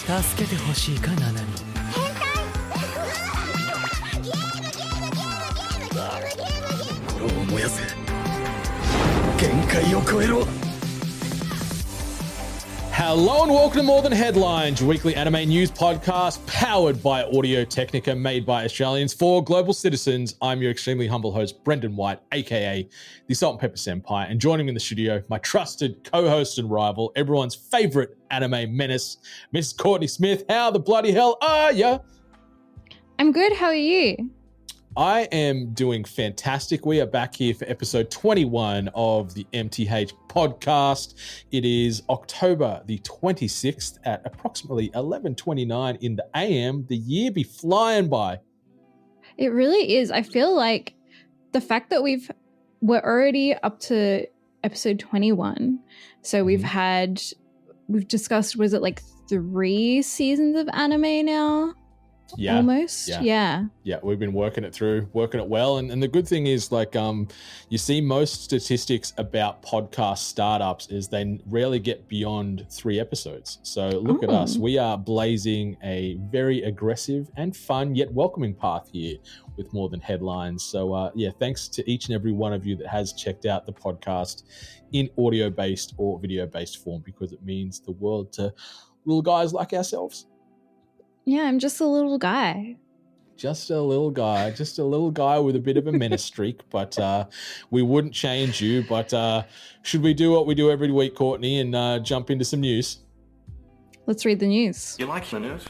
助けてほしいかナナミ。心を燃やせ。限界を超えろ。 Hello and welcome to More Than Headlines, your weekly anime news podcast powered by Audio Technica, made by Australians for global citizens. I'm your extremely humble host, Brendan White, aka the Salt and Pepper Senpai, and joining me in the studio, my trusted co-host and rival, everyone's favorite anime menace, Miss Courtney Smith. How the bloody hell are ya? I'm good. How are you? I am doing fantastic. We are back here for episode 21 of the MTH podcast. It is October the 26th at approximately 11:29 in the AM. The year be flying by. It really is. I feel like the fact that we're already up to episode 21. So we've discussed, was it like 3 seasons of anime now? Yeah, almost. Yeah, we've been working it well, and the good thing is, like, you see most statistics about podcast startups is they rarely get beyond 3 episodes. So look at us, we are blazing a very aggressive and fun yet welcoming path here with More Than Headlines. So thanks to each and every one of you that has checked out the podcast in audio-based or video-based form, because it means the world to little guys like ourselves. Yeah, I'm just a little guy. Just a little guy with a bit of a menace streak, but we wouldn't change you. But should we do what we do every week, Courtney, and jump into some news? Let's read the news. You like the news?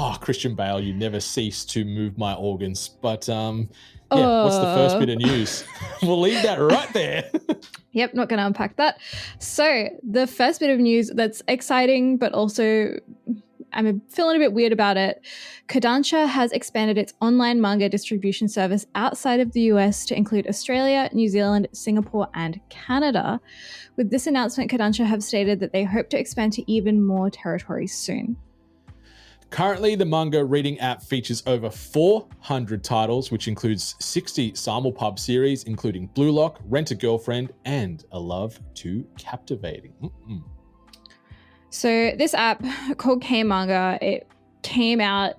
Oh, Christian Bale, you never cease to move my organs. But what's the first bit of news? We'll leave that right there. Yep, not going to unpack that. So the first bit of news that's exciting, but also I'm feeling a bit weird about it. Kodansha has expanded its online manga distribution service outside of the US to include Australia, New Zealand, Singapore, and Canada. With this announcement, Kodansha have stated that they hope to expand to even more territories soon. Currently, the manga reading app features over 400 titles, which includes 60 Simulpub series, including Blue Lock, Rent a Girlfriend, and A Love Too Captivating. So this app called K-Manga, it came out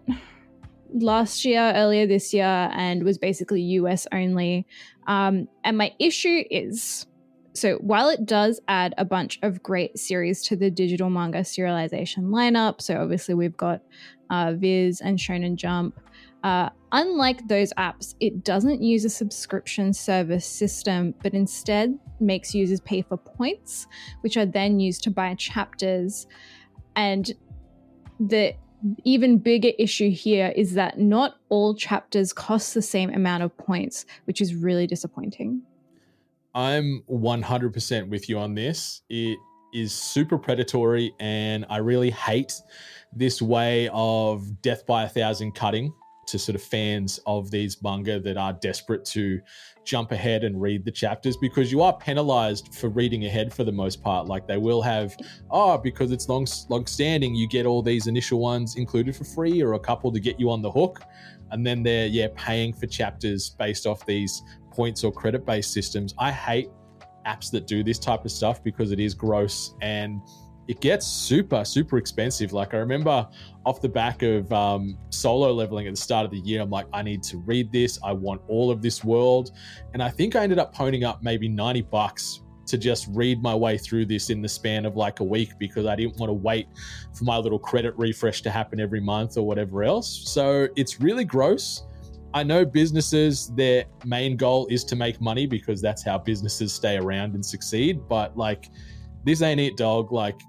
earlier this year, and was basically US only. And my issue is, so while it does add a bunch of great series to the digital manga serialization lineup, so obviously we've got Viz and Shonen Jump, unlike those apps, it doesn't use a subscription service system, but instead makes users pay for points, which are then used to buy chapters. And the even bigger issue here is that not all chapters cost the same amount of points, which is really disappointing. I'm 100% with you on this. It is super predatory, and I really hate this way of death by 1,000 cutting to sort of fans of these manga that are desperate to jump ahead and read the chapters, because you are penalized for reading ahead for the most part. Like, they will have, because it's long standing, you get all these initial ones included for free, or a couple to get you on the hook. And then they're paying for chapters based off these points or credit-based systems. I hate apps that do this type of stuff because it is gross and it gets super, super expensive. Like, I remember off the back of solo leveling at the start of the year, I'm like, I need to read this. I want all of this world. And I think I ended up ponying up maybe $90 to just read my way through this in the span of like a week, because I didn't want to wait for my little credit refresh to happen every month or whatever else. So it's really gross. I know businesses, their main goal is to make money, because that's how businesses stay around and succeed. But like, this ain't it, dog. Like,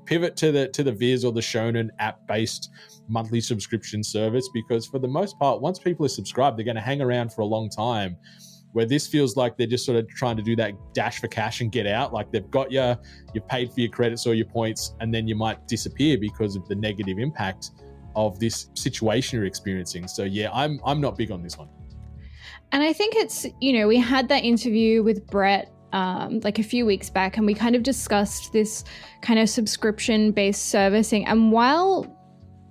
pivot to the Viz or the Shonen app-based monthly subscription service, because for the most part, once people are subscribed, they're going to hang around for a long time. Where this feels like they're just sort of trying to do that dash for cash and get out. Like, they've got you, you've paid for your credits or your points, and then you might disappear because of the negative impact of this situation you're experiencing. So I'm not big on this one. And I think it's, we had that interview with Brett like a few weeks back, and we kind of discussed this kind of subscription-based servicing. And while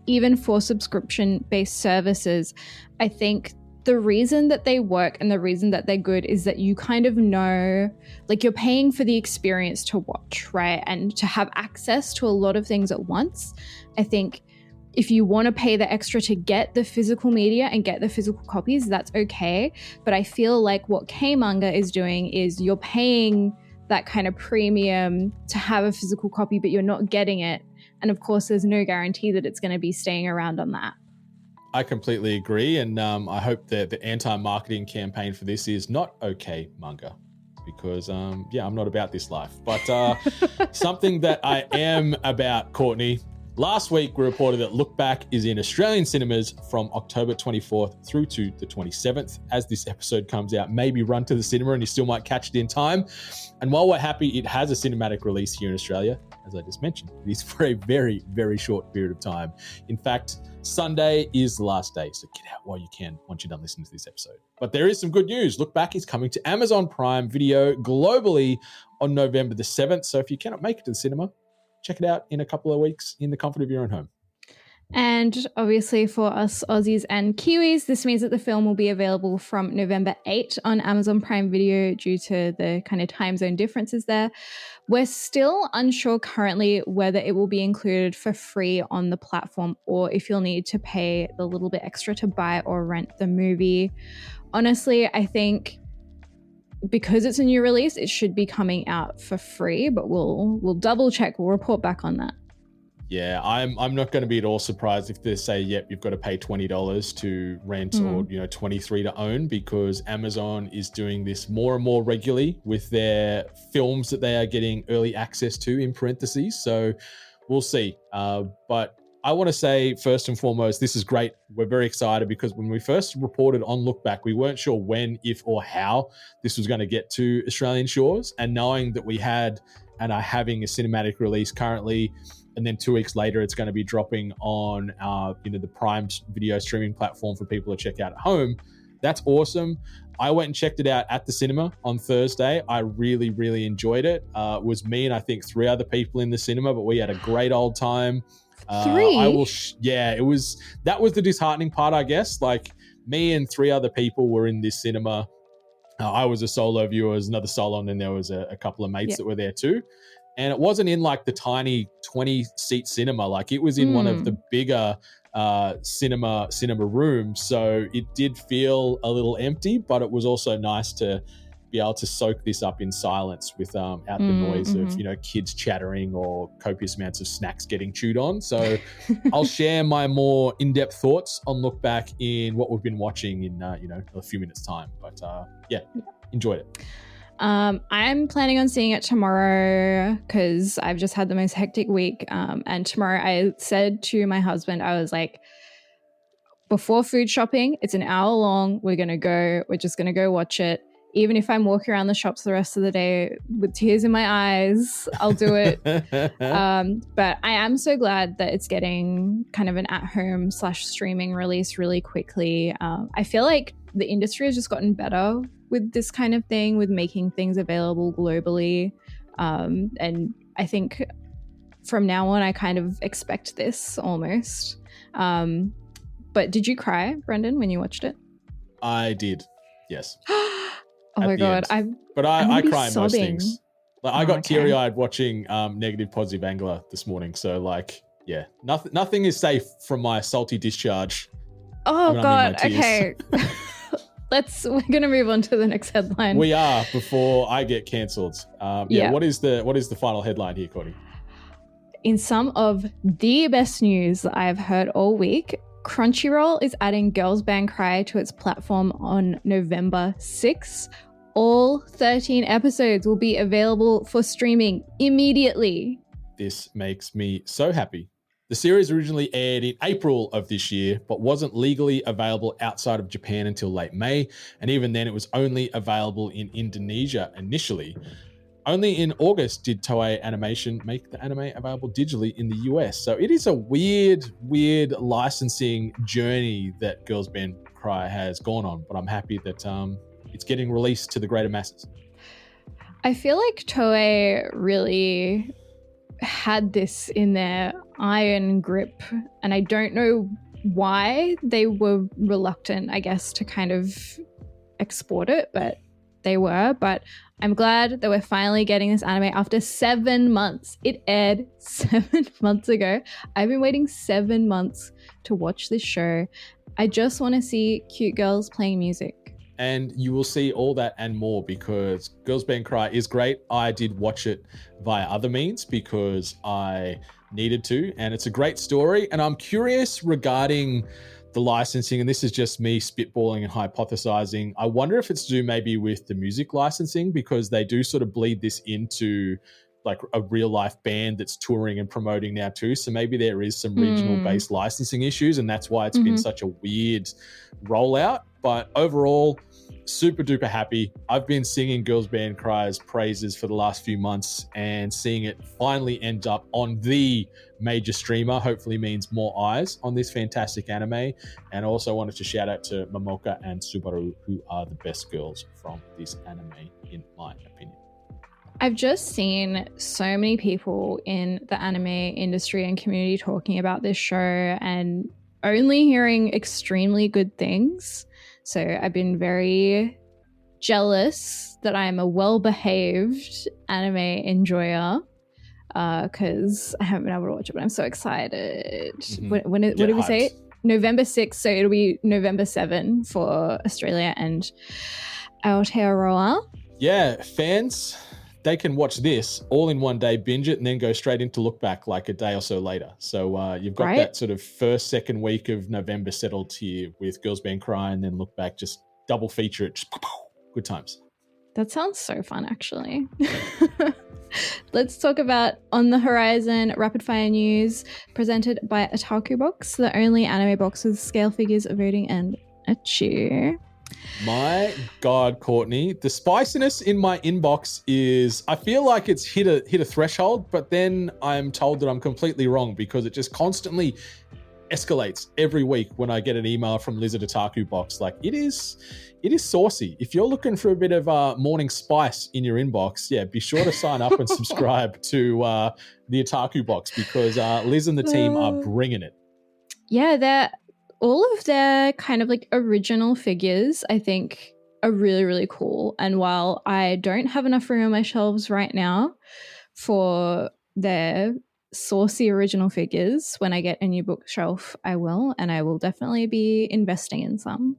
even for subscription-based services, I think the reason that they work and the reason that they're good is that you kind of know, like, you're paying for the experience to watch, right? And to have access to a lot of things at once. I think if you want to pay the extra to get the physical media and get the physical copies, that's okay. But I feel like what K-Manga is doing is you're paying that kind of premium to have a physical copy, but you're not getting it. And of course, there's no guarantee that it's going to be staying around on that. I completely agree, and I hope that the anti-marketing campaign for this is not okay manga, because I'm not about this life. But something that I am about, Courtney. Last week we reported that Look Back is in Australian cinemas from October 24th through to the 27th. As this episode comes out, maybe run to the cinema and you still might catch it in time. And while we're happy it has a cinematic release here in Australia, as I just mentioned, it is for a very, very short period of time. In fact, Sunday is the last day, so get out while you can once you're done listening to this episode. But there is some good news. Look Back is coming to Amazon Prime Video globally on November the 7th. So if you cannot make it to the cinema, check it out in a couple of weeks in the comfort of your own home. And obviously for us Aussies and Kiwis, this means that the film will be available from November 8 on Amazon Prime Video due to the kind of time zone differences there. We're still unsure currently whether it will be included for free on the platform or if you'll need to pay the little bit extra to buy or rent the movie. Honestly, I think because it's a new release, it should be coming out for free, but we'll double check. We'll report back on that. Yeah, I'm not going to be at all surprised if they say, yep, you've got to pay $20 to rent or $23 to own, because Amazon is doing this more and more regularly with their films that they are getting early access to, in parentheses. So we'll see. But I want to say, first and foremost, this is great. We're very excited because when we first reported on Look Back, we weren't sure when, if, or how this was going to get to Australian shores. And knowing that we had and are having a cinematic release currently, and then 2 weeks later, it's going to be dropping on the Prime video streaming platform for people to check out at home. That's awesome. I went and checked it out at the cinema on Thursday. I really, really enjoyed it. It was me and I think 3 other people in the cinema, but we had a great old time. 3? That was the disheartening part, I guess. Like, me and 3 other people were in this cinema. I was a solo viewer, was another solo, and then there was a couple of mates that were there too. And it wasn't in like the tiny 20-seat cinema. Like, it was in one of the bigger cinema rooms. So it did feel a little empty, but it was also nice to be able to soak this up in silence without the noise of kids chattering or copious amounts of snacks getting chewed on. So I'll share my more in-depth thoughts on Look Back in what we've been watching in a few minutes time. But enjoyed it. I'm planning on seeing it tomorrow because I've just had the most hectic week. And tomorrow I said to my husband, I was like, before food shopping, it's an hour long. We're just going to go watch it. Even if I'm walking around the shops the rest of the day with tears in my eyes, I'll do it. But I am so glad that it's getting kind of an at-home / streaming release really quickly. I feel like the industry has just gotten better with this kind of thing, with making things available globally. And I think from now on, I kind of expect this almost. But did you cry, Brendan, when you watched it? I did, yes. Oh my God. I cry in most things. Like, I got teary-eyed watching Negative Positive Angler this morning. So nothing is safe from my salty discharge. Oh God. Okay. We're going to move on to the next headline. We are, before I get cancelled. What is the final headline here, Courtney? In some of the best news that I've heard all week, Crunchyroll is adding Girls Band Cry to its platform on November 6th. All 13 episodes will be available for streaming immediately. This makes me so happy. The series originally aired in April of this year, but wasn't legally available outside of Japan until late May, and even then it was only available in Indonesia initially. Only in August did Toei Animation make the anime available digitally in the US. So it is a weird licensing journey that Girls Band Cry has gone on, but I'm happy that it's getting released to the greater masses. I feel like Toei really had this in their iron grip, and I don't know why they were reluctant, I guess, to kind of export it, but they were. But I'm glad that we're finally getting this anime after 7 months. It aired 7 months ago. I've been waiting 7 months to watch this show. I just want to see cute girls playing music. And you will see all that and more, because Girls Band Cry is great. I did watch it via other means because I needed to, and it's a great story. And I'm curious regarding the licensing, and this is just me spitballing and hypothesizing. I wonder if it's to do maybe with the music licensing, because they do sort of bleed this into like a real life band that's touring and promoting now too. So maybe there is some regional based licensing issues, and that's why it's been such a weird rollout. But overall, super duper happy. I've been singing Girls Band Cry's praises for the last few months, and seeing it finally end up on the major streamer hopefully means more eyes on this fantastic anime. And I also wanted to shout out to Momoka and Subaru, who are the best girls from this anime, in my opinion. I've just seen so many people in the anime industry and community talking about this show and only hearing extremely good things. So I've been very jealous that I am a well-behaved anime enjoyer, because I haven't been able to watch it, but I'm so excited. What did we say? November 6th, so it'll be November 7 for Australia and Aotearoa. Yeah, fans, they can watch this all in one day, binge it, and then go straight into Look Back like a day or so later. So you've got that sort of second week of November settled here with Girls Band Cry, and then Look Back, just double feature it. Just good times. That sounds so fun, actually. Let's talk about On the Horizon rapid fire news presented by Otaku Box, the only anime box with scale figures, voting, and a cheer. My God, Courtney, the spiciness in my inbox is, I feel like it's hit a threshold, but then I'm told that I'm completely wrong, because it just constantly escalates every week when I get an email from Lizard Otaku Box. Like, it is saucy. If you're looking for a bit of morning spice in your inbox, yeah, be sure to sign up and subscribe to the Otaku Box, because Liz and the team are bringing it. Yeah, all of their kind of like original figures, I think, are really, really cool. And while I don't have enough room on my shelves right now for their saucy original figures, when I get a new bookshelf, I will. And I will definitely be investing in some.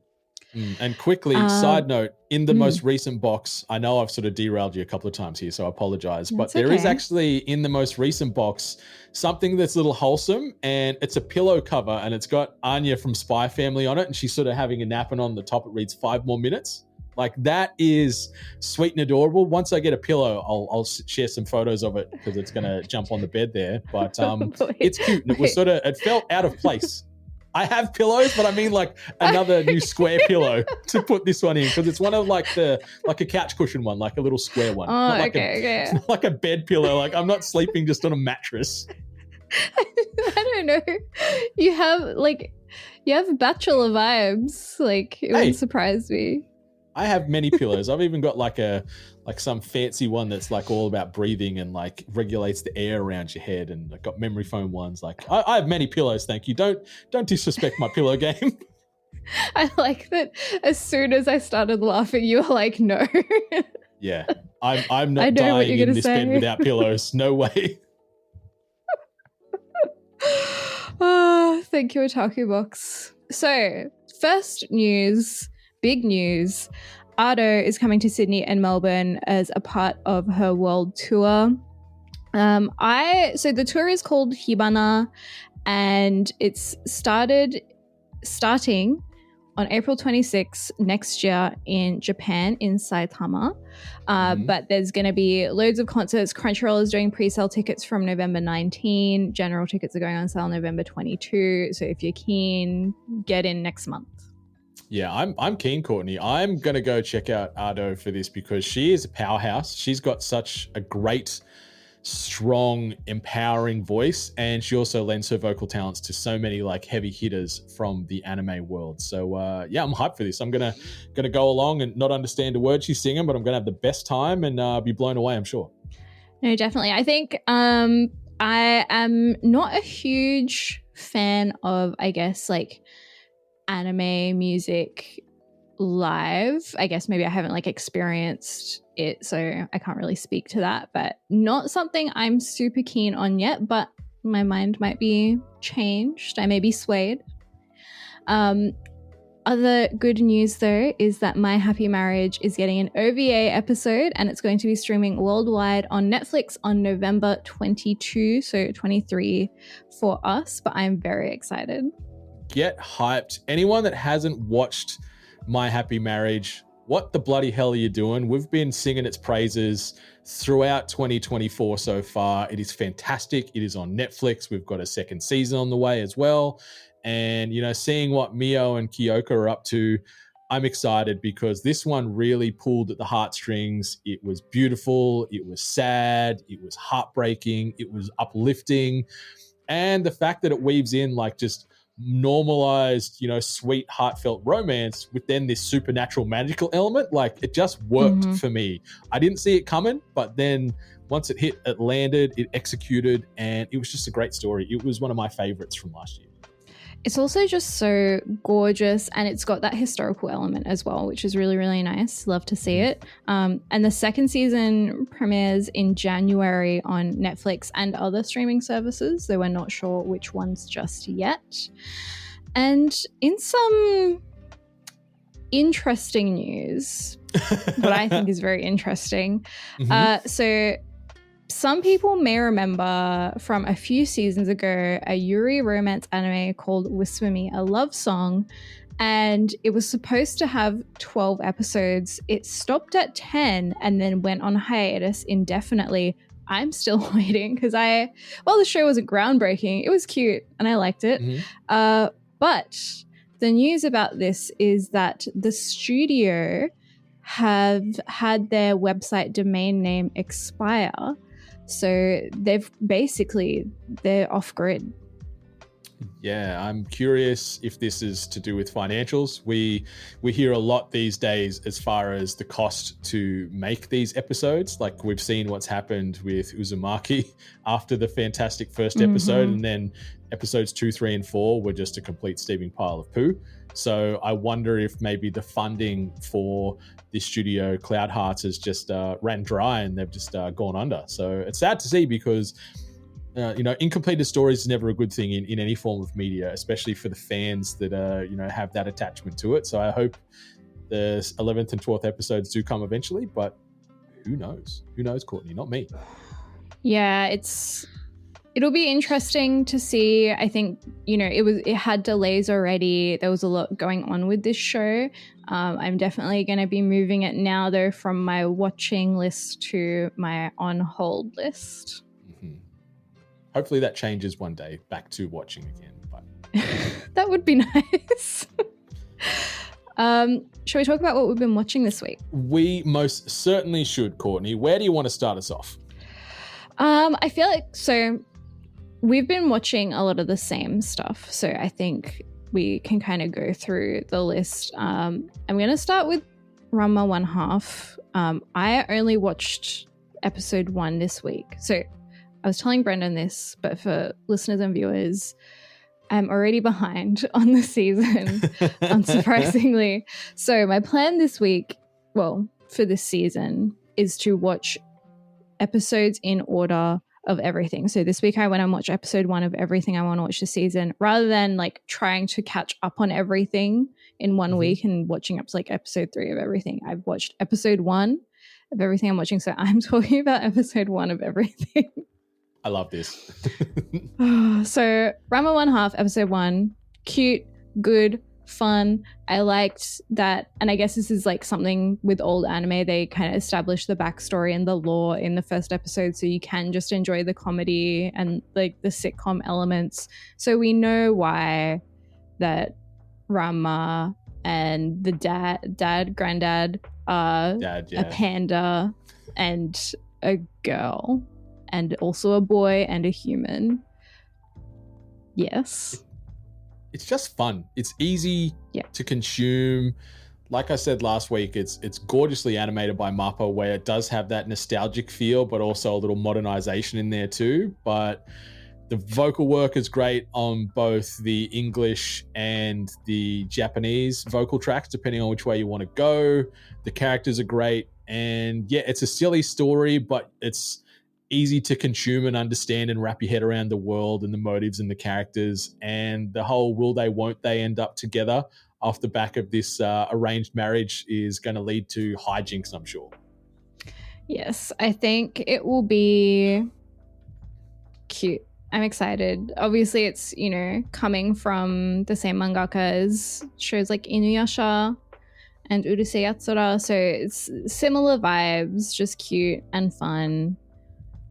And quickly, side note, in the most recent box, I know I've sort of derailed you a couple of times here, so I apologize, but there is actually, in the most recent box, something that's a little wholesome, and it's a pillow cover, and it's got Anya from Spy Family on it, and she's sort of having a nap, and on the top it reads 5 more minutes. Like, that is sweet and adorable. Once I get a pillow, I'll share some photos of it, because it's going to jump on the bed there, but it's cute, and it felt out of place. I have pillows, but I mean like another new square pillow to put this one in, because it's one of like a couch cushion one, like a little square one. Oh, not like okay. It's not like a bed pillow. Like, I'm not sleeping just on a mattress. I don't know. You have bachelor vibes. Like, it wouldn't surprise me. I have many pillows. I've even got like some fancy one that's like all about breathing and like regulates the air around your head, and I've got memory foam ones. Like, I have many pillows, thank you. Don't disrespect my pillow game. I like that as soon as I started laughing, you were like, no. Yeah. I'm not dying in this bed without pillows. No way. Oh, thank you, Otaku Box. So, first news, big news. Ado is coming to Sydney and Melbourne as a part of her world tour. So the tour is called Hibana, and it's starting on April 26th next year in Japan, in Saitama. But there's going to be loads of concerts. Crunchyroll is doing pre-sale tickets from November 19. General tickets are going on sale November 22. So if you're keen, get in next month. Yeah, I'm keen, Courtney. I'm going to go check out Ado for this, because she is a powerhouse. She's got such a great, strong, empowering voice, and she also lends her vocal talents to so many like heavy hitters from the anime world. So yeah, I'm hyped for this. I'm gonna go along and not understand a word she's singing, but I'm gonna have the best time and be blown away, I'm sure. No, definitely. I think I am not a huge fan of, I guess, like anime music live. I guess maybe I haven't like experienced it, so I can't really speak to that, but not something I'm super keen on yet, but my mind might be changed. I may be swayed. Other good news though is that My Happy Marriage is getting an OVA episode, and it's going to be streaming worldwide on Netflix on November 22, so 23 for us, but I'm very excited. Get hyped. Anyone that hasn't watched My Happy Marriage, what the bloody hell are you doing? We've been singing its praises throughout 2024 so far. It is fantastic. It is on Netflix. We've got a second season on the way as well. And, you know, seeing what Mio and Kyoko are up to, I'm excited because this one really pulled at the heartstrings. It was beautiful. It was sad. It was heartbreaking. It was uplifting. And the fact that it weaves in like just normalized, you know, sweet, heartfelt romance with then this supernatural magical element, like it just worked for me. I didn't see it coming, but then once it hit, it landed, it executed, and it was just a great story. It was one of my favorites from last year. It's also just so gorgeous, and it's got that historical element as well, which is really, really nice. Love to see it. And the second season premieres in January on Netflix and other streaming services, though we're not sure which ones just yet. And in some interesting news, what I think is very interesting, so some people may remember from a few seasons ago a Yuri romance anime called Whisper Me a Love Song, and it was supposed to have 12 episodes. It stopped at 10 and then went on hiatus indefinitely. I'm still waiting because while the show wasn't groundbreaking, it was cute and I liked it. But the news about this is that the studio have had their website domain name expire. So they're off grid. Yeah, I'm curious if this is to do with financials. We hear a lot these days as far as the cost to make these episodes. Like we've seen what's happened with Uzumaki after the fantastic first episode, and then episodes 2, 3, and 4 were just a complete steaming pile of poo. So I wonder if maybe the funding for this studio, Cloud Hearts, has just ran dry and they've just gone under. So it's sad to see because, you know, incompleted stories is never a good thing in any form of media, especially for the fans that, you know, have that attachment to it. So I hope the 11th and 12th episodes do come eventually, but who knows? Who knows, Courtney? Not me. Yeah, it'll be interesting to see. I think, you know, it had delays already. There was a lot going on with this show. I'm definitely going to be moving it now, though, from my watching list to my on hold list. Hopefully that changes one day back to watching again. But that would be nice. Shall we talk about what we've been watching this week? We most certainly should, Courtney. Where do you want to start us off? I feel like we've been watching a lot of the same stuff, so I think we can kind of go through the list. I'm going to start with Ranma 1/2. I only watched episode 1 this week, so I was telling Brendan this, but for listeners and viewers, I'm already behind on the season, unsurprisingly. So my plan this week, well, for this season, is to watch episodes in order of everything. So this week I went and watched episode 1 of everything I want to watch this season, rather than like trying to catch up on everything in one week and watching up to like episode 3 of everything. I've watched episode 1 of everything I'm watching. So I'm talking about episode 1 of everything. I love this. So Ranma 1/2 episode 1, cute, good, fun. I liked that, and I guess this is like something with old anime. They kind of establish the backstory and the lore in the first episode, so you can just enjoy the comedy and like the sitcom elements. So we know why that Ranma and the granddad are a panda and a girl, and also a boy and a human. Yes. It's just fun. It's easy to consume. Like I said last week, it's gorgeously animated by MAPPA, where it does have that nostalgic feel, but also a little modernization in there too. But The vocal work is great on both the English and the Japanese vocal tracks, depending on which way you want to go. The characters are great. And yeah, it's a silly story, but it's easy to consume and understand and wrap your head around the world and the motives and the characters. And the whole will they, won't they end up together off the back of this arranged marriage is going to lead to hijinks, I'm sure. Yes, I think it will be cute. I'm excited. Obviously, it's, coming from the same mangaka as shows like Inuyasha and Urusei Yatsura, so it's similar vibes, just cute and fun.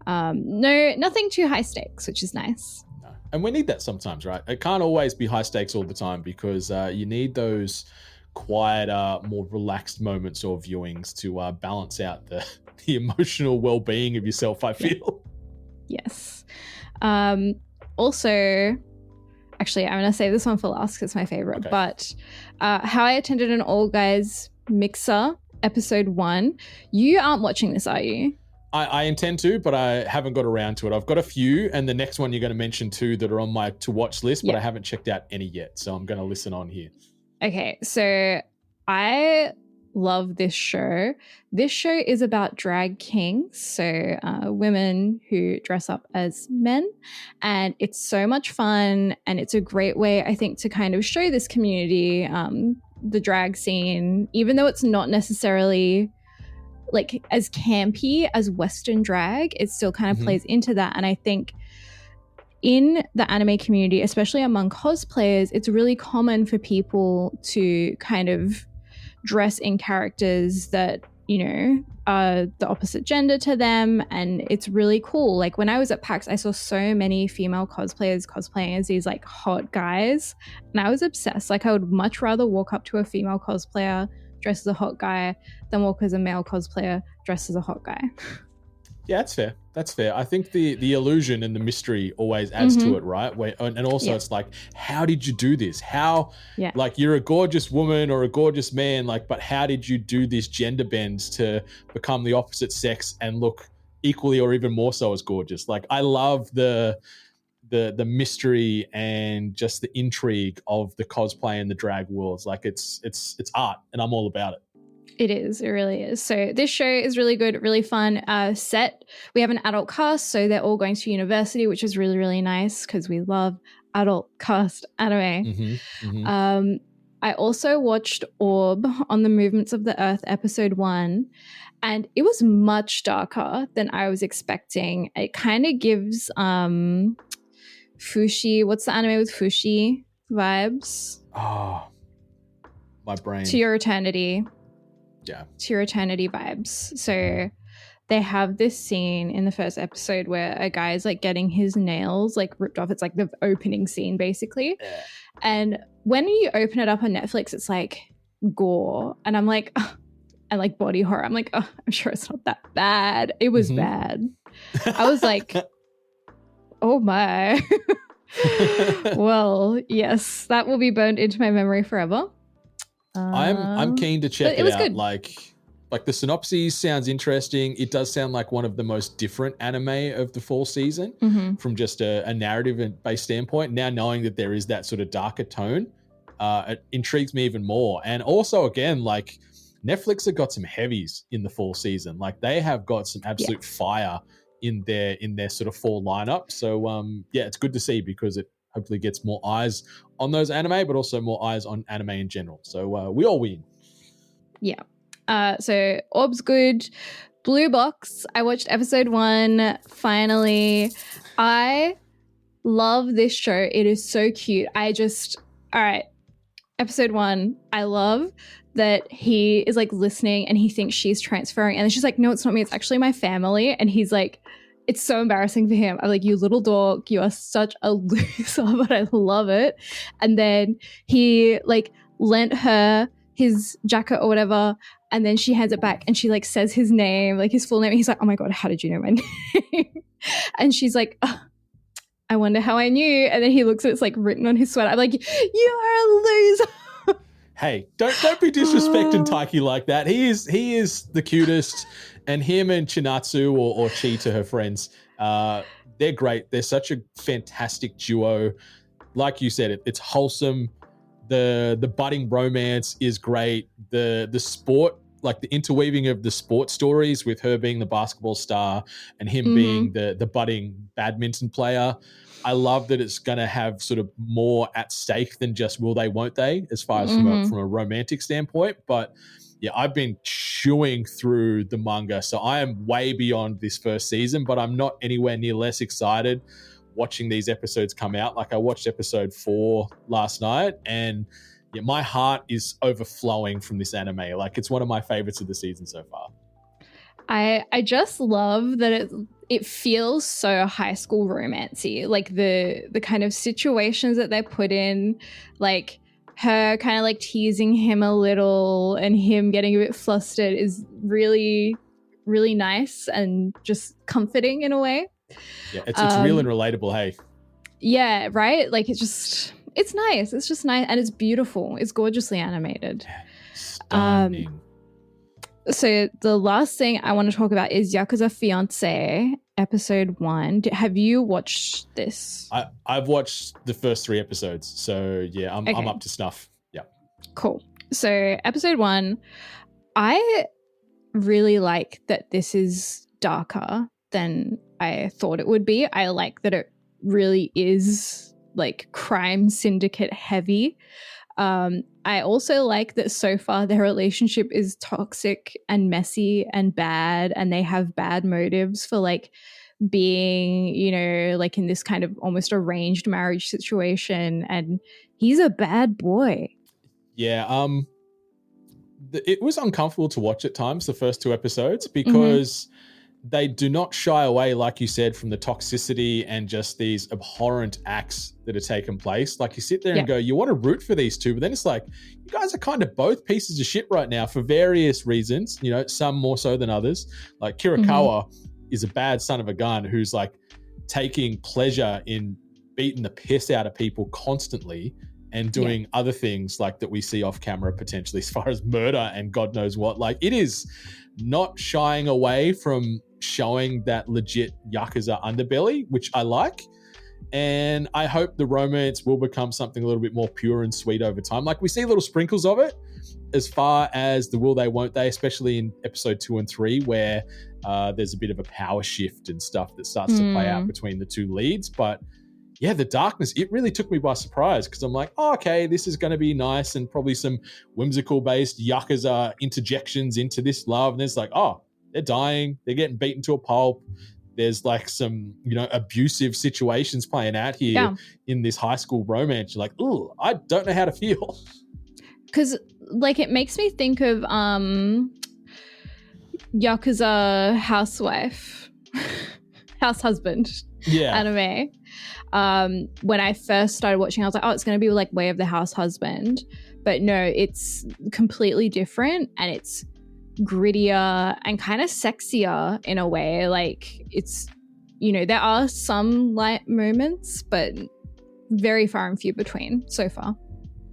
Nothing too high stakes, which is nice. No. And we need that sometimes, right? It can't always be high stakes all the time because you need those quieter, more relaxed moments or viewings to balance out the emotional well-being of yourself, I feel. Yes. Also, actually, I'm going to save this one for last because it's my favorite. Okay. But How I Attended an All Guys Mixer, episode 1. You aren't watching this, are you? I intend to, but I haven't got around to it. I've got a few, and the next one you're going to mention too that are on my to-watch list, but I haven't checked out any yet, so I'm going to listen on here. Okay, so I love this show. This show is about drag kings, so women who dress up as men, and it's so much fun, and it's a great way, I think, to kind of show this community the drag scene, even though it's not necessarily like as campy as Western drag, it still kind of plays into that. And I think in the anime community, especially among cosplayers, it's really common for people to kind of dress in characters that, are the opposite gender to them. And it's really cool. Like when I was at PAX, I saw so many female cosplayers cosplaying as these like hot guys. And I was obsessed. Like I would much rather walk up to a female cosplayer dressed as a hot guy than walk as a male cosplayer dressed as a hot guy. Yeah, that's fair. That's fair. I think the illusion and the mystery always adds to it, right? And also it's like, how did you do this? How, like you're a gorgeous woman or a gorgeous man, like, but how did you do this gender bend to become the opposite sex and look equally or even more so as gorgeous? Like I love the mystery and just the intrigue of the cosplay and the drag worlds. Like it's art and I'm all about it. It is. It really is. So this show is really good, really fun. We have an adult cast, so they're all going to university, which is really, really nice because we love adult cast anime. I also watched Orb on the Movements of the Earth episode 1, and it was much darker than I was expecting. It kind of gives Fushi, what's the anime with Fushi vibes? Oh, my brain. To Your Eternity. Yeah. To Your Eternity vibes. So they have this scene in the first episode where a guy is like getting his nails like ripped off. It's like the opening scene basically. Yeah. And when you open it up on Netflix, it's like gore. And I'm like, and like body horror. I'm like, I'm sure it's not that bad. It was bad. I was like, oh my. Well, yes, that will be burned into my memory forever. I'm keen to check it out. Good. Like the synopsis sounds interesting. It does sound like one of the most different anime of the fall season from just a narrative-based standpoint. Now knowing that there is that sort of darker tone, it intrigues me even more. And also, again, like Netflix have got some heavies in the fall season. Like they have got some absolute fire in their sort of fall lineup. So it's good to see because it hopefully gets more eyes on those anime, but also more eyes on anime in general. So we all win. Yeah. So Orb's good. Blue Box, I watched episode 1 finally. I love this show. It is so cute. All right, episode 1, I love that he is like listening and he thinks she's transferring, and then she's like, no, it's not me, it's actually my family. And he's like, it's so embarrassing for him. I'm like, you little dork, you are such a loser, but I love it. And then he like lent her his jacket or whatever, and then she hands it back and she like says his name, like his full name. And he's like, oh my God, how did you know my name? And she's like, I wonder how I knew. And then he looks at it's like written on his sweater. I'm like, you are a loser. Hey, don't be disrespecting Taiki like that. He is the cutest, and him and Chinatsu or Chi to her friends, they're great. They're such a fantastic duo. Like you said, it's wholesome. The budding romance is great. The sport, like the interweaving of the sport stories with her being the basketball star and him being the budding badminton player. I love that it's going to have sort of more at stake than just will they, won't they, as far as from a romantic standpoint. But yeah, I've been chewing through the manga, so I am way beyond this first season, but I'm not anywhere near less excited watching these episodes come out. Like I watched episode 4 last night, and yeah, my heart is overflowing from this anime. Like it's one of my favorites of the season so far. I just love that it feels so high school romancy. Like the kind of situations that they put in, like her kind of like teasing him a little and him getting a bit flustered is really, really nice and just comforting in a way. Yeah, it's real and relatable, hey? Yeah, right? Like it's nice. It's just nice and it's beautiful. It's gorgeously animated. Stunning. So the last thing I want to talk about is Yakuza Fiancé, episode 1. Have you watched this? I've watched the first 3 episodes. So yeah, I'm up to snuff. Yeah. Cool. So episode 1, I really like that this is darker than I thought it would be. I like that it really is like crime syndicate heavy. I also like that so far their relationship is toxic and messy and bad, and they have bad motives for like being, you know, like in this kind of almost arranged marriage situation, and he's a bad boy. Yeah, it was uncomfortable to watch at times, the first 2 episodes, because they do not shy away, like you said, from the toxicity and just these abhorrent acts that are taking place. Like you sit there and go, you want to root for these two, but then it's like, you guys are kind of both pieces of shit right now for various reasons, you know, some more so than others. Like Kirikawa is a bad son of a gun who's like taking pleasure in beating the piss out of people constantly and doing other things like that we see off camera potentially as far as murder and God knows what. Like it is not shying away from showing that legit Yakuza underbelly, which I like. And I hope the romance will become something a little bit more pure and sweet over time. Like we see little sprinkles of it as far as the will they, won't they, especially in episode 2 and 3, where there's a bit of a power shift and stuff that starts to play out between the 2 leads. But yeah, the darkness, it really took me by surprise because I'm like, oh, okay, this is going to be nice and probably some whimsical based Yakuza interjections into this love. And it's like, oh, they're dying. They're getting beaten to a pulp. There's like some, you know, abusive situations playing out here in this high school romance. You're like, oh, I don't know how to feel. Because like it makes me think of Yakuza housewife, house husband anime. When I first started watching, I was like, oh, it's going to be like Way of the House Husband. But no, it's completely different and it's grittier and kind of sexier in a way. Like it's, you know, there are some light moments, but very far and few between so far.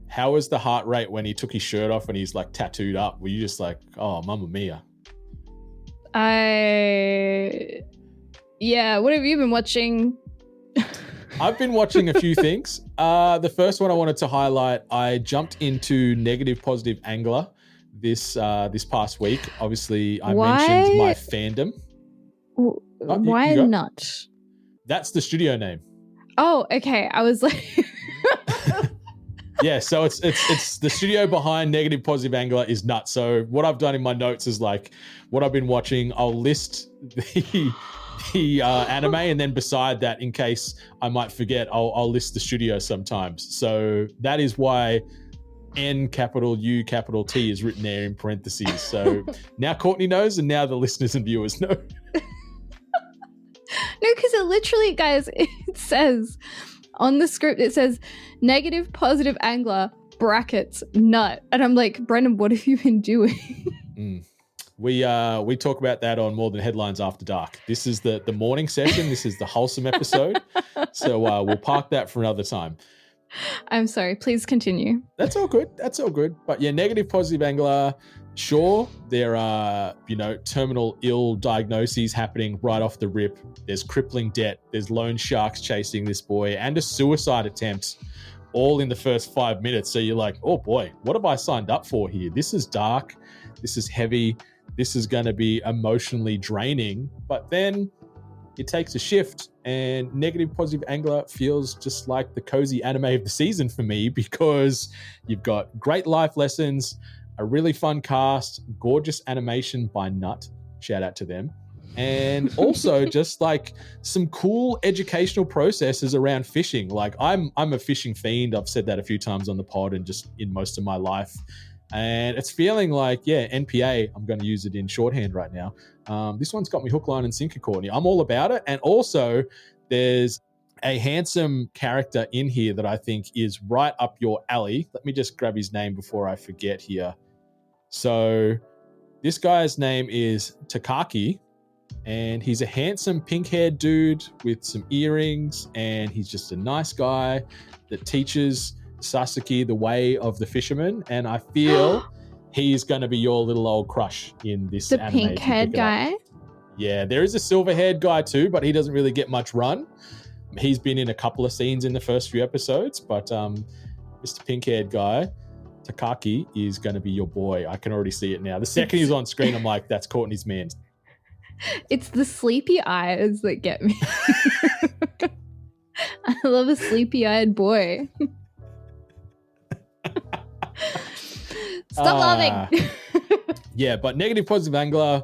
How was the heart rate when he took his shirt off and he's like tattooed up? Were you just like, oh, mamma mia? Yeah, what have you been watching? I've been watching a few things. The first one I wanted to highlight, I jumped into Negative Positive Angler this past week. Obviously, I mentioned my fandom. Why not? That's the studio name. Oh, okay. I was like... Yeah, so it's the studio behind Negative Positive Angler is nuts. So what I've done in my notes is like what I've been watching. I'll list the anime, and then beside that, in case I might forget, I'll list the studio sometimes. So that is why N capital U capital T is written there in parentheses. So now Courtney knows, and now the listeners and viewers know. No, because it literally, guys, it says on the script, it says Negative Positive Angler brackets nut, and I'm like, Brendan, what have you been doing? We talk about that on More Than Headlines After Dark. This is the morning session. This is the wholesome episode. So we'll park that for another time. I'm sorry. Please continue. That's all good. But yeah, Negative Positive Angler, Sure, there are, terminal ill diagnoses happening right off the rip. There's crippling debt. There's loan sharks chasing this boy and a suicide attempt all in the first 5 minutes. So you're like, oh boy, what have I signed up for here? This is dark. This is heavy. This is going to be emotionally draining. But then it takes a shift, and Negative Positive Angler feels just like the cozy anime of the season for me, because you've got great life lessons, a really fun cast, gorgeous animation by Nut. Shout out to them. And also just like some cool educational processes around fishing. Like I'm a fishing fiend. I've said that a few times on the pod and just in most of my life. And it's feeling like, NPA, I'm going to use it in shorthand right now. This one's got me hook, line, and sinker, Courtney. I'm all about it. And also there's a handsome character in here that I think is right up your alley. Let me just grab his name before I forget here. So this guy's name is Takaki, and he's a handsome pink-haired dude with some earrings, and he's just a nice guy that teaches Sasuke the way of the fisherman, and I feel he's going to be your little old crush in this the anime. The pink-haired guy? Yeah, there is a silver-haired guy too, but he doesn't really get much run. He's been in a couple of scenes in the first few episodes, but Mr. Pink-haired guy, Takaki, is going to be your boy. I can already see it now. The second he's on screen, I'm like, that's Courtney's man. It's the sleepy eyes that get me. I love a sleepy-eyed boy. Stop laughing. Yeah, but Negative Positive Angler,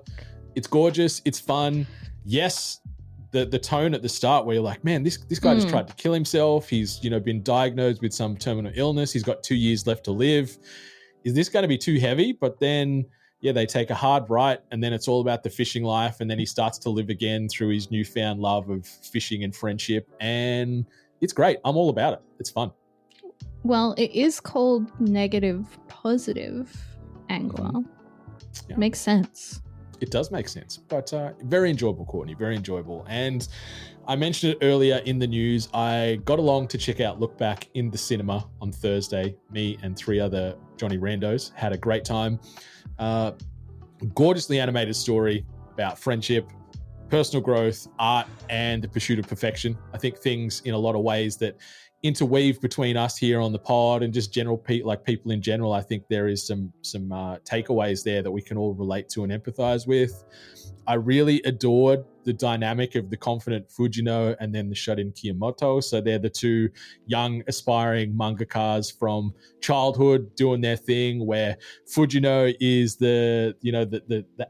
it's gorgeous. It's fun. Yes, the tone at the start where you're like, man, this guy just tried to kill himself. He's, been diagnosed with some terminal illness. He's got 2 years left to live. Is this going to be too heavy? But then, they take a hard right, and then it's all about the fishing life, and then he starts to live again through his newfound love of fishing and friendship, and it's great. I'm all about it. It's fun. Well, it is called Negative Positive Angler. Yeah. Makes sense. It does make sense, but very enjoyable, Courtney, very enjoyable. And I mentioned it earlier in the news. I got along to check out Look Back in the cinema on Thursday. Me and 3 other Johnny Randos had a great time. Gorgeously animated story about friendship, personal growth, art, and the pursuit of perfection. I think things in a lot of ways that interweave between us here on the pod and just general people in general. I think there is some takeaways there that we can all relate to and empathize with. I really adored the dynamic of the confident Fujino and then the shut-in Kiyomoto. So they're the 2 young aspiring mangakas from childhood doing their thing, where Fujino is the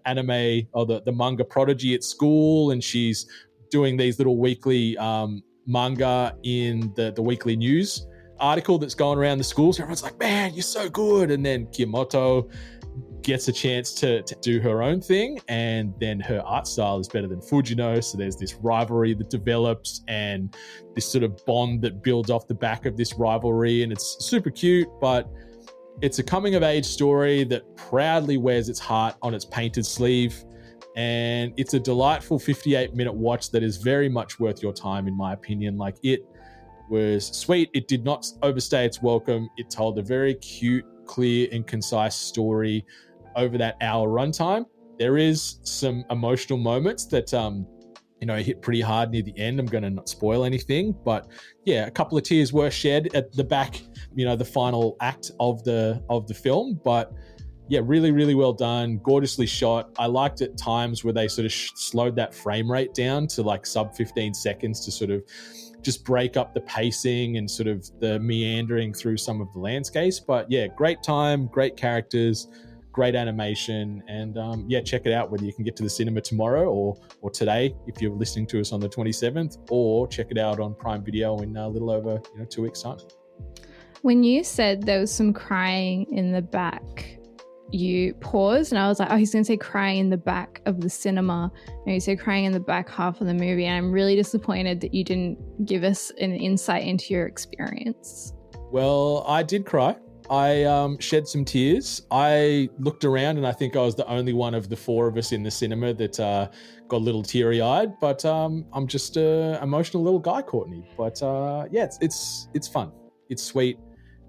anime or the manga prodigy at school, and she's doing these little weekly manga in the weekly news article that's going around the school. So everyone's like, man, you're so good. And then Kiyomoto gets a chance to do her own thing, and then her art style is better than Fujino. So there's this rivalry that develops and this sort of bond that builds off the back of this rivalry. And it's super cute, but it's a coming of age story that proudly wears its heart on its painted sleeve. And it's a delightful 58-minute watch that is very much worth your time, in my opinion. Like, it was sweet. It did not overstay its welcome. It told a very cute, clear, and concise story over that hour runtime. There is some emotional moments that hit pretty hard near the end. I'm going to not spoil anything, but a couple of tears were shed at the back, the final act of the film. But really, really well done, gorgeously shot. I liked at times where they sort of slowed that frame rate down to like sub 15 seconds to sort of just break up the pacing and sort of the meandering through some of the landscapes. But great time, great characters, great animation, and check it out whether you can get to the cinema tomorrow or today if you're listening to us on the 27th, or check it out on Prime Video in a little over 2 weeks' time. When you said there was some crying in the back, you paused and I was like, oh, he's going to say crying in the back of the cinema. And you said crying in the back half of the movie. And I'm really disappointed that you didn't give us an insight into your experience. Well, I did cry. I shed some tears. I looked around and I think I was the only one of the 4 of us in the cinema that got a little teary-eyed. But I'm just an emotional little guy, Courtney. But it's fun. It's sweet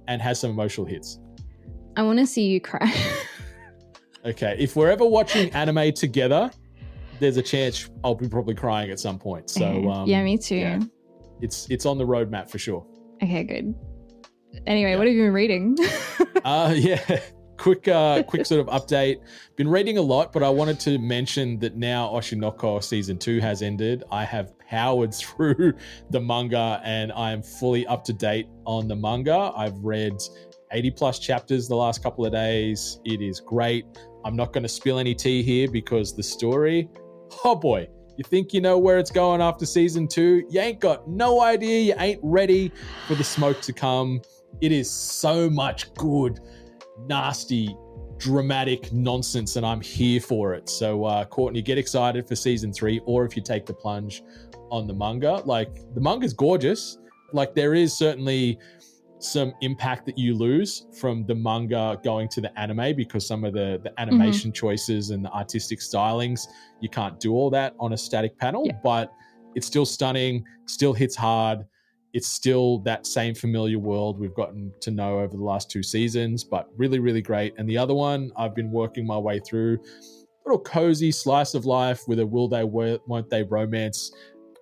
and has some emotional hits. I want to see you cry. Okay, if we're ever watching anime together, there's a chance I'll be probably crying at some point. So yeah, me too. Yeah, it's on the roadmap for sure. Okay, good. Anyway, what have you been reading? Yeah. Quick sort of update. Been reading a lot, but I wanted to mention that now Oshinoko season 2 has ended. I have powered through the manga and I am fully up to date on the manga. I've read 80 plus chapters the last couple of days. It is great. I'm not going to spill any tea here because the story, oh boy, you think you know where it's going after season 2? You ain't got no idea. You ain't ready for the smoke to come. It is so much good, nasty, dramatic nonsense, and I'm here for it. So, Courtney, get excited for season 3, or if you take the plunge on the manga. Like, the manga's gorgeous. Like, there is certainly some impact that you lose from the manga going to the anime because some of the animation choices and the artistic stylings, you can't do all that on a static panel, but it's still stunning, still hits hard. It's still that same familiar world we've gotten to know over the last 2 seasons, but really, really great. And the other one I've been working my way through, little cozy slice of life with a will they, won't they romance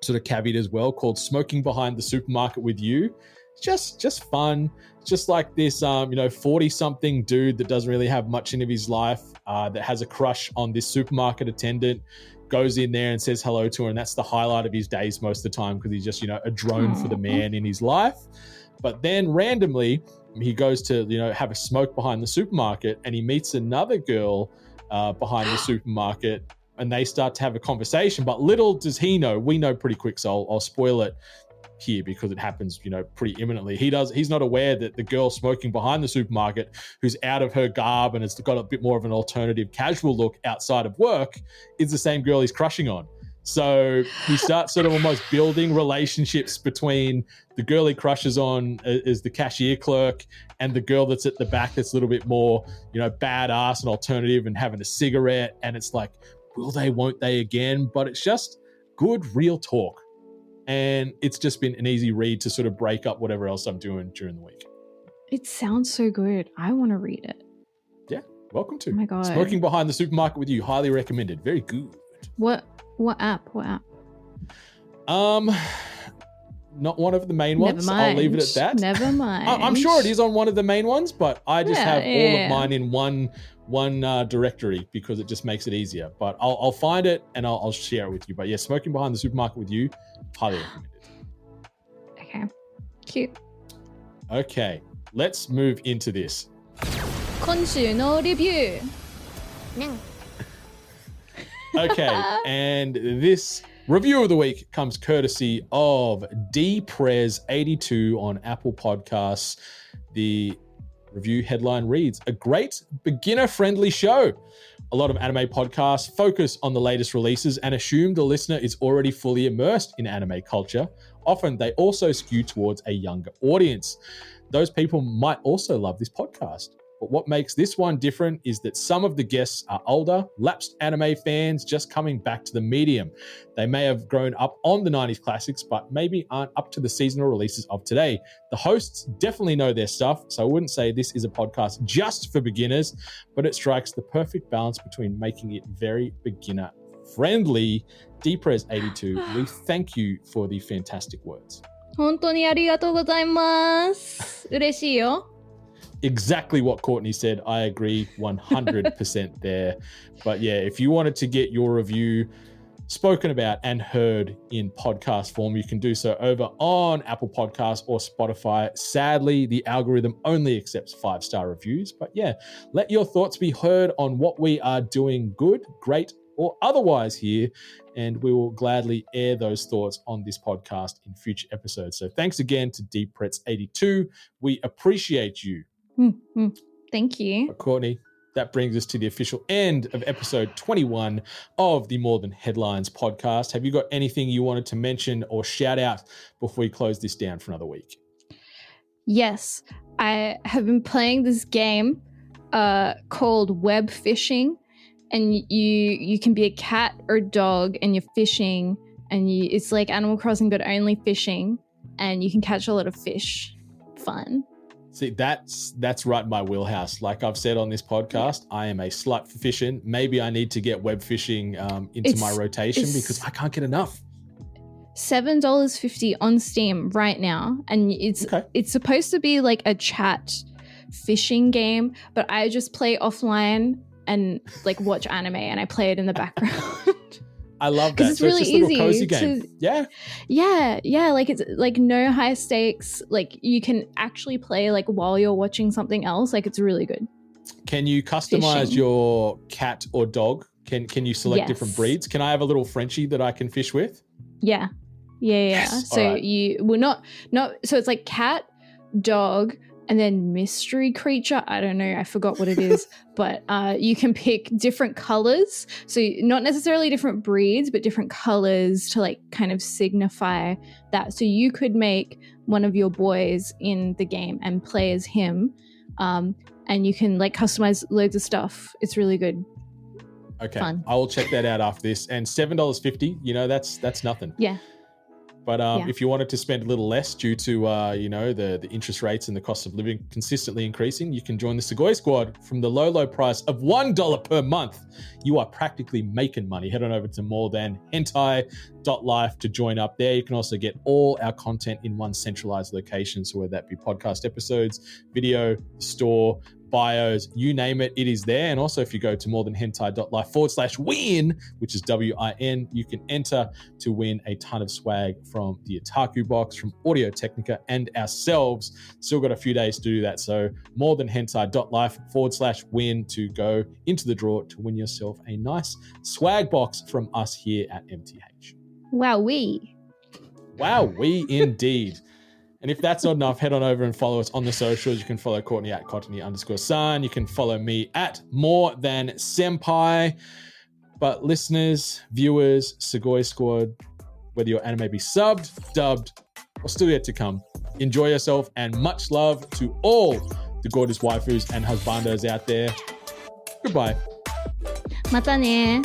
sort of caveat as well, called Smoking Behind the Supermarket with You. Just fun. Just like this, 40-something dude that doesn't really have much into his life, that has a crush on this supermarket attendant, goes in there and says hello to her, and that's the highlight of his days most of the time because he's just, a drone for the man in his life. But then randomly, he goes to, have a smoke behind the supermarket and he meets another girl behind the supermarket and they start to have a conversation. But little does he know, we know pretty quick, so I'll spoil it here because it happens, pretty imminently. He's not aware that the girl smoking behind the supermarket, who's out of her garb and has got a bit more of an alternative casual look outside of work, is the same girl he's crushing on. So he starts sort of almost building relationships between the girl he crushes on as the cashier clerk and the girl that's at the back that's a little bit more, badass and alternative and having a cigarette. And it's like, will they, won't they again? But it's just good, real talk. And it's just been an easy read to sort of break up whatever else I'm doing during the week. It sounds so good. I want to read it. Yeah, welcome to. Oh my God. Smoking Behind the Supermarket with You. Highly recommended. Very good. What app? Not one of the main ones. Never mind. I'll leave it at that. Never mind. I'm sure it is on one of the main ones, but I just have all of mine in one directory because it just makes it easier. But I'll find it and I'll share it with you. But yeah, Smoking Behind the Supermarket with You, highly recommended. Okay, cute. Okay, let's move into this. 今週のレビュー。Okay, and this review of the week comes courtesy of DPrez82 on Apple Podcasts. The review headline reads, a great beginner-friendly show. A lot of anime podcasts focus on the latest releases and assume the listener is already fully immersed in anime culture. Often they also skew towards a younger audience. Those people might also love this podcast. But what makes this one different is that some of the guests are older, lapsed anime fans just coming back to the medium. They may have grown up on the 90s classics, but maybe aren't up to the seasonal releases of today. The hosts definitely know their stuff, so I wouldn't say this is a podcast just for beginners, but it strikes the perfect balance between making it very beginner-friendly. DPrez82, we thank you for the fantastic words. 本当にありがとうございます。嬉しいよ。 Exactly what Courtney said. I agree 100% there. But yeah, if you wanted to get your review spoken about and heard in podcast form, you can do so over on Apple Podcasts or Spotify. Sadly, the algorithm only accepts 5-star reviews. But yeah, let your thoughts be heard on what we are doing good, great, or otherwise here, and we will gladly air those thoughts on this podcast in future episodes. So thanks again to DPrez82. We appreciate you. Thank you. But Courtney, that brings us to the official end of episode 21 of the More Than Headlines podcast. Have you got anything you wanted to mention or shout out before we close this down for another week? Yes, I have been playing this game called Web Fishing, and you can be a cat or a dog and you're fishing, and it's like Animal Crossing but only fishing, and you can catch a lot of fish. Fun. See, that's right in my wheelhouse. Like I've said on this podcast, I am a slut for fishing. Maybe I need to get web fishing into my rotation because I can't get enough. $7.50 on Steam right now, and it's supposed to be like a chat fishing game, but I just play offline and like watch anime, and I play it in the background. I love that. It's really it's easy. Cozy game. Yeah. Like it's like no high stakes. Like you can actually play like while you're watching something else. Like it's really good. Can you customize your cat or dog? Can you select different breeds? Can I have a little Frenchie that I can fish with? Yeah. Yes. So you will not. So it's like cat, dog, and then mystery creature. I don't know. I forgot what it is. But you can pick different colors. So not necessarily different breeds, but different colors to like kind of signify that. So you could make one of your boys in the game and play as him. And you can like customize loads of stuff. It's really good. Okay. Fun. I will check that out after this. And $7.50, that's nothing. Yeah. But if you wanted to spend a little less due to, the interest rates and the cost of living consistently increasing, you can join the Sugoi Squad from the low price of $1 per month. You are practically making money. Head on over to morethanhentai.life to join up there. You can also get all our content in one centralized location. So whether that be podcast episodes, video, store, bios, you name it, it is there. And also if you go to morethanhentai.life/win, which is WIN, you can enter to win a ton of swag from the Otaku box, from Audio Technica and ourselves. Still got a few days to do that. So morethanhentai.life/win to go into the draw to win yourself a nice swag box from us here at MTH. Wowee indeed. And if that's not enough, head on over and follow us on the socials. You can follow Courtney at Courtney_San. You can follow me at More Than Senpai. But listeners, viewers, Sugoi Squad, whether your anime be subbed, dubbed, or still yet to come, enjoy yourself and much love to all the gorgeous waifus and husbandos out there. Goodbye. Mata ne.